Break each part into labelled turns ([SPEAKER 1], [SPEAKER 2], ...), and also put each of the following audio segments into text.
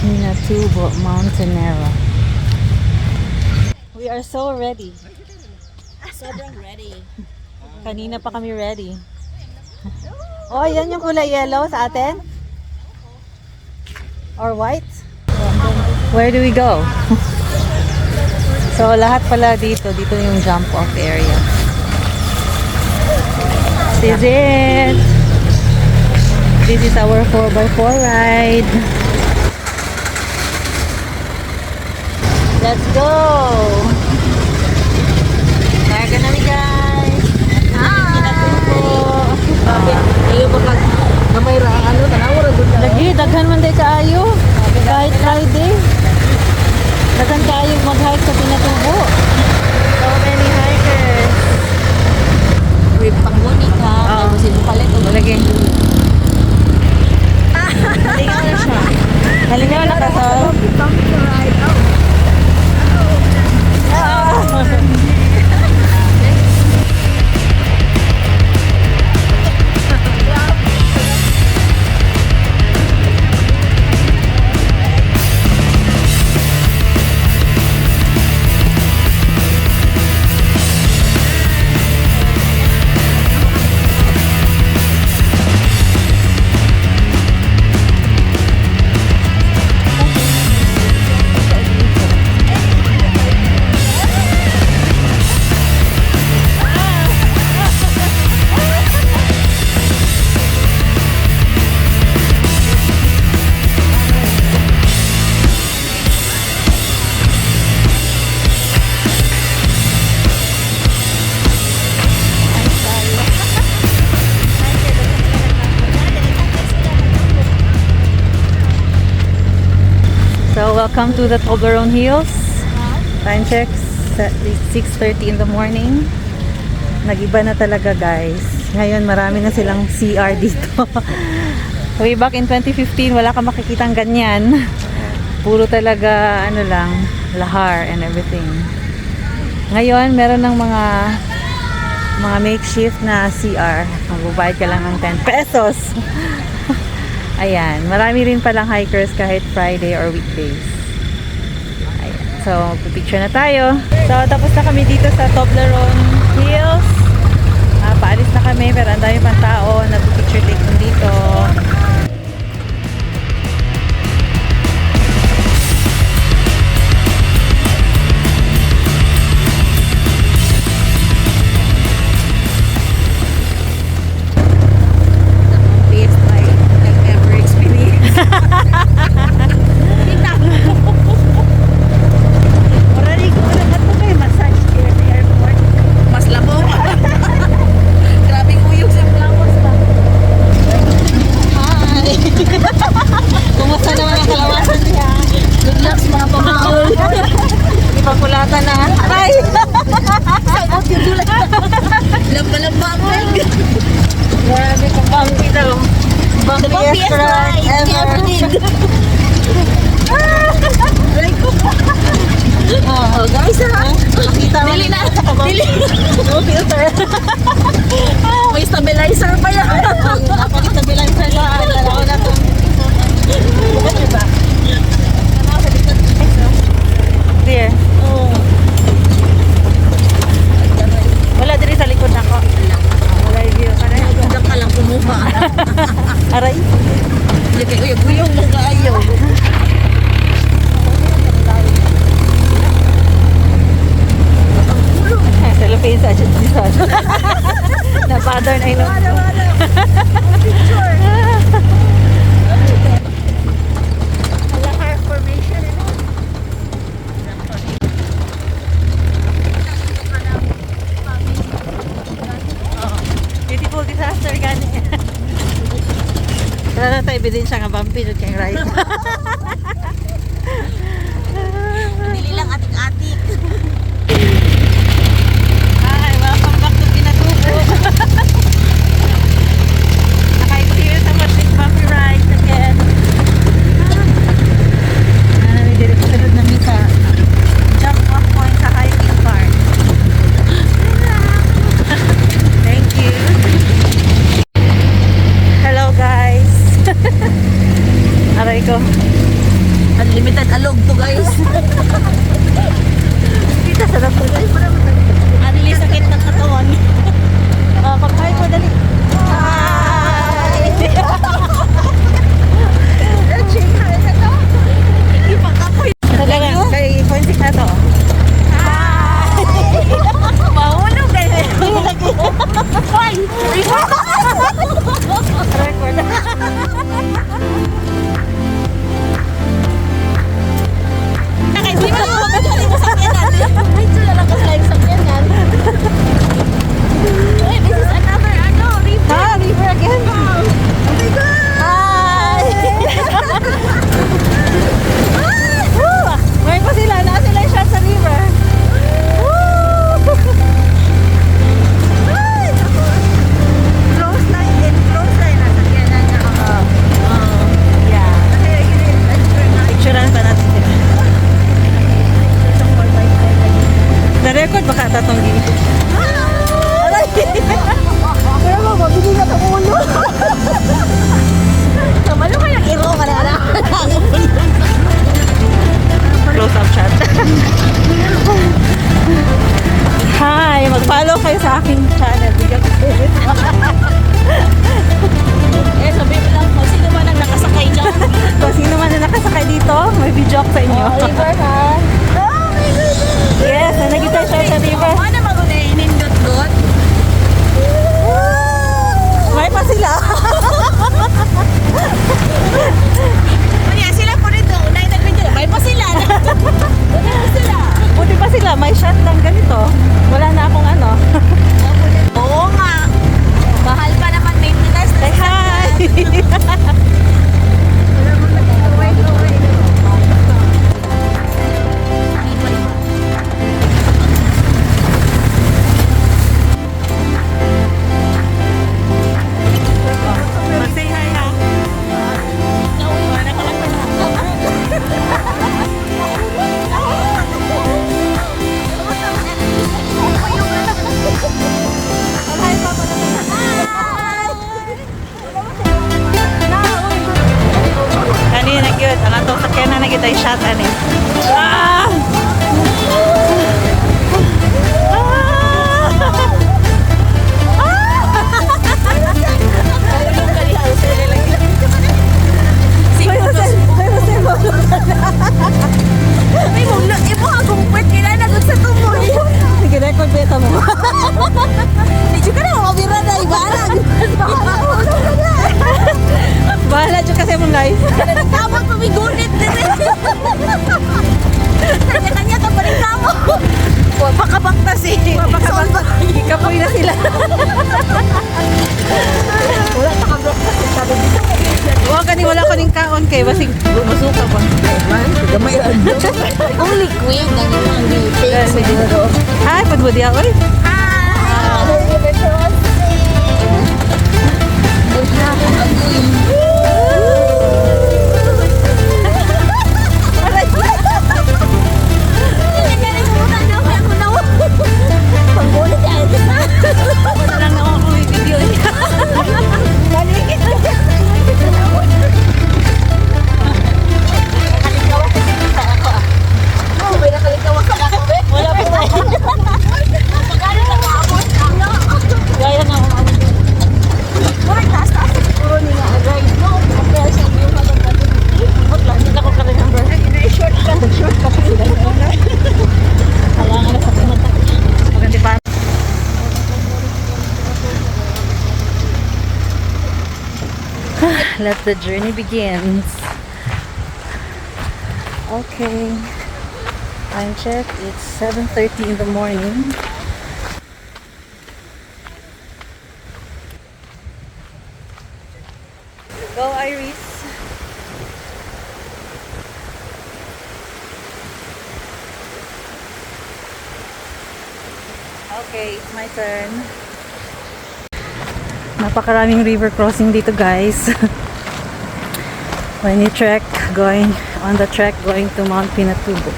[SPEAKER 1] Pinatubo Mountainera. We are so ready.
[SPEAKER 2] Sobrang ready.
[SPEAKER 1] Kanina pa kami ready. Oh, yan yung kulay yellow sa atin? Or white? Where do we go? So, lahat pala dito. Dito yung jump off area. This is it. This is our 4x4 ride. Let's go! Karga na mi guys!
[SPEAKER 2] Iyo baka gamay ra ano tanawa ra gud.
[SPEAKER 1] Lagi, daghan man day kaayo. Kahit Friday. Daghan kaayo mag-hike sa Pinatubo. So many hikers.
[SPEAKER 2] Wait panggunit ha.
[SPEAKER 1] Oo.
[SPEAKER 2] Kasi palit og
[SPEAKER 1] Lagi. Halingaw na siya. Halingaw na ka to. So welcome to the Toblerone Hills. Time checks at 6:30 in the morning. Nag-iba na talaga guys. Ngayon marami na silang CR dito. Way back in 2015 wala ka makikitang ganyan. Puro talaga ano lang, lahar and everything. Ngayon meron ng mga makeshift na CR. Magbabayad ka lang ng 10 pesos. Ayan, marami rin palang hikers kahit Friday or weekdays. Ayan. So, picture na tayo. So, tapos na kami dito sa Toblerone Hills. Paalis na kami, pero ang dami pang tao. Nag-picture taking dito. Pagkulatan na. Ay!
[SPEAKER 2] Lamba-lamba.
[SPEAKER 1] Grabe ka bumpy daw. Bumpiest ride ever.
[SPEAKER 2] Oh, guys ha.
[SPEAKER 1] Makita mo.
[SPEAKER 2] Dili na. Dili.
[SPEAKER 1] No filter.
[SPEAKER 2] May stabilizer pa yan.
[SPEAKER 1] Napag-stabilizer lang. Dalawa na ito. Diba? There. Wala diri sa likod nako. Wala yung view.
[SPEAKER 2] Diyan ka lang kumuha.
[SPEAKER 1] Aray.
[SPEAKER 2] Lagi uyog-uyog mo kaayo.
[SPEAKER 1] Philippines sa dito. Na-pattern ay no.
[SPEAKER 2] Picture. Lahar formation.
[SPEAKER 1] Beautiful disaster gani. Wala na tayo ebidensya nga bumpy dyan kayong ride.
[SPEAKER 2] Dili lang atik-atik.
[SPEAKER 1] Hi, welcome back to Pinatubo. Naka-experience ako with bumpy rides again. May sunod na sa jump off point sa hiking park. Thank you. Hello guys. Aray ko.
[SPEAKER 3] Unlimited alog to guys.
[SPEAKER 1] Kita sa lang po guys.
[SPEAKER 3] Anli sakit ng katawan.
[SPEAKER 1] Pag-hi ko, dali. Hi!
[SPEAKER 3] Ipakapoy.
[SPEAKER 1] Talaga, kay Fonzie na to.
[SPEAKER 3] Mahulog guys. Hoy!
[SPEAKER 1] Record.
[SPEAKER 3] Nakay, di ba naman mo sakyanan? Medyo na lang kasi yung sakyanan. Hey, this is another river.
[SPEAKER 1] Ha, river again.
[SPEAKER 3] Oh my God!
[SPEAKER 1] Hi! Woo! Ngayon pa sila, nasa sila yung shot sa river. Woo!
[SPEAKER 3] Close line and close line na sakyanan niya ako.
[SPEAKER 1] Yeah.
[SPEAKER 3] Kasi adventure na.
[SPEAKER 1] Picturean pa natin sila. The record baka tatong
[SPEAKER 3] Aray! Pero mo, mabili na itong ulo. Kamalo ka yung iro ka na.
[SPEAKER 1] close up shot. Hi! Mag-follow kayo sa aking channel. Bigyan ko kayo.
[SPEAKER 3] Eh, sabi mo lang kung sino man ang nakasakay dyan.
[SPEAKER 1] Kung sino man na nakasakay dito, may video ako sa inyo.
[SPEAKER 3] River ha? Oh my goodness!
[SPEAKER 1] Yes, nagita siya sa river.
[SPEAKER 3] Ano magunay nindot-dot?
[SPEAKER 1] May pa sila.
[SPEAKER 3] Kanya sila po rin doon. Unay nag-video. May pa sila. Unay pa sila.
[SPEAKER 1] Buti pa sila, may shot lang ganito. Wala na akong ano.
[SPEAKER 3] Oo nga. Mahal pa naman maintenance.
[SPEAKER 1] Say hi! Mag-say hi ha. Ani na gyud ang atong sakyanan na gyud ay shot ani. Ah!
[SPEAKER 3] Ibo akong pwet kinanagot sa tumoy.
[SPEAKER 1] Sige, record beta mo.
[SPEAKER 3] Medyo ka na makabira na ibalag.
[SPEAKER 1] Bahala dyan kasi mong live.
[SPEAKER 3] Tama pumigunit din eh. Kanya-kanya ka pa rin tama. Pakabaktas eh.
[SPEAKER 1] Pakabaktas. Kapoy na sila.
[SPEAKER 3] Wala pakabaktas. Sabi dito.
[SPEAKER 1] Wala ko ning kaon kay basig masuka pa.
[SPEAKER 3] Gamay lang. Kung liquid, ang yung liquid. Siguro.
[SPEAKER 1] Hi, padwadi ako eh.
[SPEAKER 3] Wala pa tayo. Magkano na maabot?
[SPEAKER 1] Gaya na ako.
[SPEAKER 3] Murag taas-taas na siguro nila agay. No, compare sa yung magandang
[SPEAKER 1] Wala, hindi na ko ka-remember.
[SPEAKER 3] shortcut sila.
[SPEAKER 1] Halangan na sa kumata. Maganda pa. Let the journey begins. Okay. Time check. It's 7:30 in the morning. Go, Iris. Okay, it's my turn. Napakaraming river crossing dito, guys. When you trek, going on the trek going to Mount Pinatubo.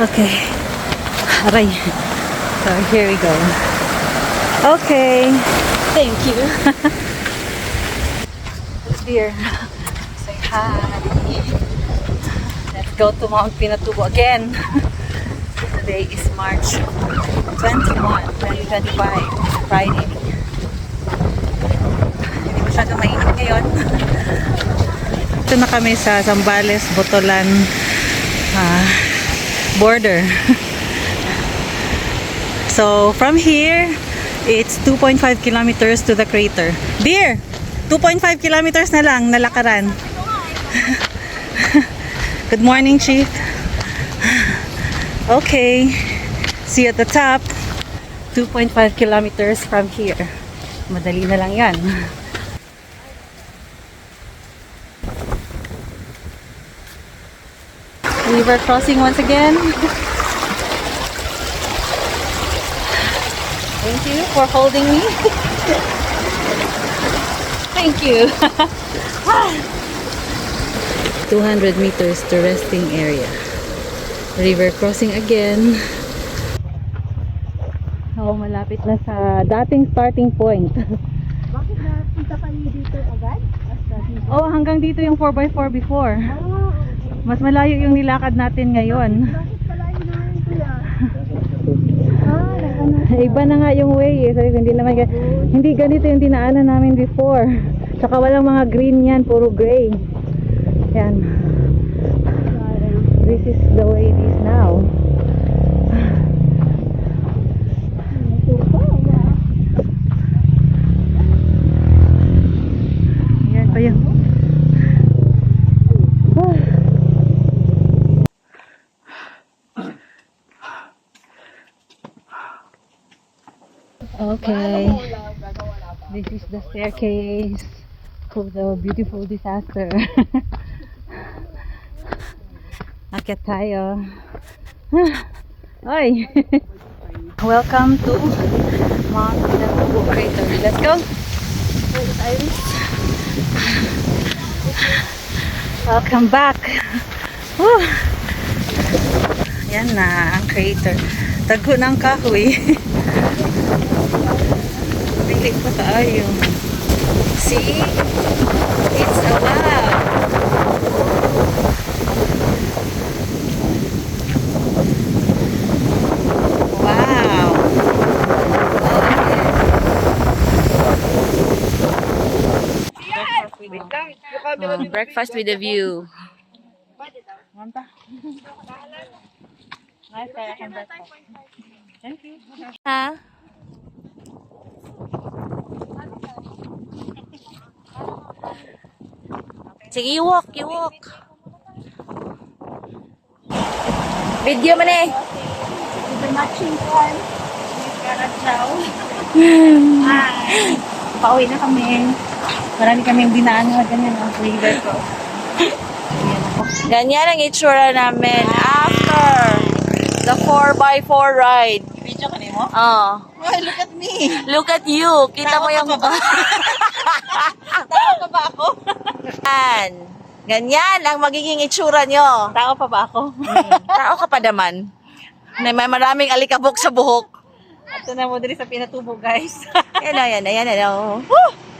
[SPEAKER 1] Okay. Aray. So here we go. Okay.
[SPEAKER 3] Thank you.
[SPEAKER 1] Dear, say hi. Let's go to Mount Pinatubo again. Today is March 21, 2025, Friday. Hindi masyado mainit ngayon. Ito na kami sa Zambales, Botolan border. So from here, it's 2.5 kilometers to the crater. Dear, 2.5 kilometers na lang nalakaran. Good morning, Chief. Okay, see you at the top. 2.5 kilometers from here. Madali na lang yan. River crossing once again. Thank you for holding me. Thank you. 200 meters to resting area. River crossing again. Oh, malapit na sa dating starting point.
[SPEAKER 3] Bakit napunta kayo dito agad?
[SPEAKER 1] Oh, hanggang dito yung 4x4 before. Mas malayo yung nilakad natin ngayon.
[SPEAKER 3] Bakit pala yun naman kuya?
[SPEAKER 1] Iba na nga yung way eh. Sabi ko, hindi ganito yung dinaanan namin before. Tsaka walang mga green yan, puro gray. Yan. This is the way it is now. Yan pa yun. Okay. This is the staircase of the beautiful disaster. Akyat tayo. Oy. Welcome to Mount Pinatubo Crater. Let's go. Where's Iris? Welcome back. Woo. Yan na ang crater. Tago ng kahoy. Pilit pa kaayo. See? It's a wow. Wow.
[SPEAKER 3] Breakfast with a view. Ha? Sige, you walk. Video mo na eh.
[SPEAKER 1] Pauwi na kami. Marami kaming dinaan na ganyan ang river ko.
[SPEAKER 3] Ganyan ang itsura namin after the 4x4 ride.
[SPEAKER 1] Video ka mo?
[SPEAKER 3] Oh.
[SPEAKER 1] Why, look at me.
[SPEAKER 3] Look at you. Kita mo yung...
[SPEAKER 1] Tao pa ba ako?
[SPEAKER 3] Yan. Ganyan ang magiging itsura nyo.
[SPEAKER 1] Tao pa ba ako?
[SPEAKER 3] Tao ka pa naman. May maraming alikabok sa buhok.
[SPEAKER 1] Ito na mo diri sa Pinatubo, guys.
[SPEAKER 3] Yan o. Woo!